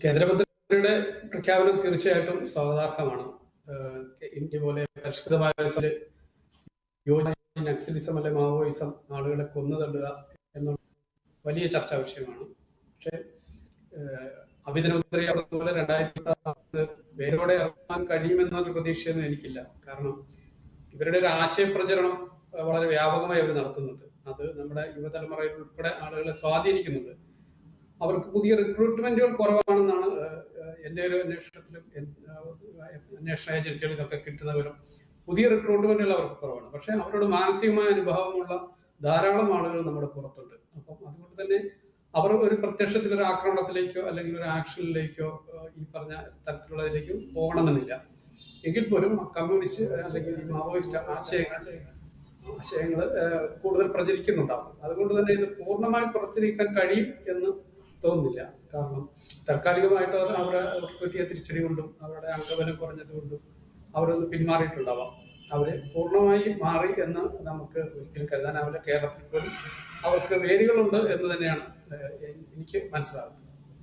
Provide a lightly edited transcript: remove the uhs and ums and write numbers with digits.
കേന്ദ്രമന്ത്രിയുടെ പ്രഖ്യാപനം തീർച്ചയായിട്ടും സ്വാഗതാർഹമാണ്. ഇന്ത്യ പോലെ പരിഷ്കൃതമായ നക്സലിസം അല്ലെ മാവോയിസം ആളുകളെ കൊന്നു തള്ളുക എന്നുള്ള വലിയ ചർച്ചാ വിഷയമാണ്. പക്ഷെ അഭിനന്ദനമന്ത്രി പോലെ 2010 വേരോടെ ഇറങ്ങാൻ കഴിയുമെന്നൊരു പ്രതീക്ഷയൊന്നും എനിക്കില്ല. കാരണം ഇവരുടെ ഒരു ആശയപ്രചരണം വളരെ വ്യാപകമായി അവർ നടത്തുന്നുണ്ട്. അത് നമ്മുടെ യുവതലമുറയിൽ ഉൾപ്പെടെ ആളുകളെ സ്വാധീനിക്കുന്നുണ്ട്. അവർക്ക് പുതിയ റിക്രൂട്ട്മെന്റുകൾ കുറവാണെന്നാണ് എൻ്റെ ഒരു അന്വേഷണത്തിലും അന്വേഷണ ഏജൻസികളിൽ നിന്നൊക്കെ കിട്ടുന്നവരും പുതിയ റിക്രൂട്ട്മെന്റുകൾ അവർക്ക് കുറവാണ്. പക്ഷെ അവരോട് മാനസികമായ അനുഭവമുള്ള ധാരാളം ആളുകൾ നമ്മുടെ പുറത്തുണ്ട്. അപ്പം അതുകൊണ്ട് തന്നെ അവർ ഒരു പ്രത്യക്ഷത്തിൽ ഒരു ആക്രമണത്തിലേക്കോ അല്ലെങ്കിൽ ഒരു ആക്ഷനിലേക്കോ ഈ പറഞ്ഞ തരത്തിലുള്ളതിലേക്കോ പോകണമെന്നില്ല. എങ്കിൽ പോലും കമ്മ്യൂണിസ്റ്റ് അല്ലെങ്കിൽ മാവോയിസ്റ്റ് ആശയങ്ങൾ കൂടുതൽ പ്രചരിക്കുന്നുണ്ടാവും. അതുകൊണ്ട് തന്നെ ഇത് പൂർണ്ണമായി തുറച്ചു നീക്കാൻ കഴിയും എന്ന് തോന്നുന്നില്ല. കാരണം താൽക്കാലികമായിട്ട് അവർക്ക് കിട്ടിയ തിരിച്ചടി കൊണ്ടും അവരുടെ അംഗബലം കുറഞ്ഞതുകൊണ്ടും അവരൊന്ന് പിന്മാറിയിട്ടുണ്ടാവാം. അവര് പൂർണ്ണമായി മാറി എന്ന് നമുക്ക് ഒരിക്കലും കരുതാനാവില്ല. കേരളത്തിൽ പോലും അവർക്ക് വേരുകളുണ്ട് എന്ന് തന്നെയാണ് എനിക്ക് മനസ്സിലാകുന്നത്.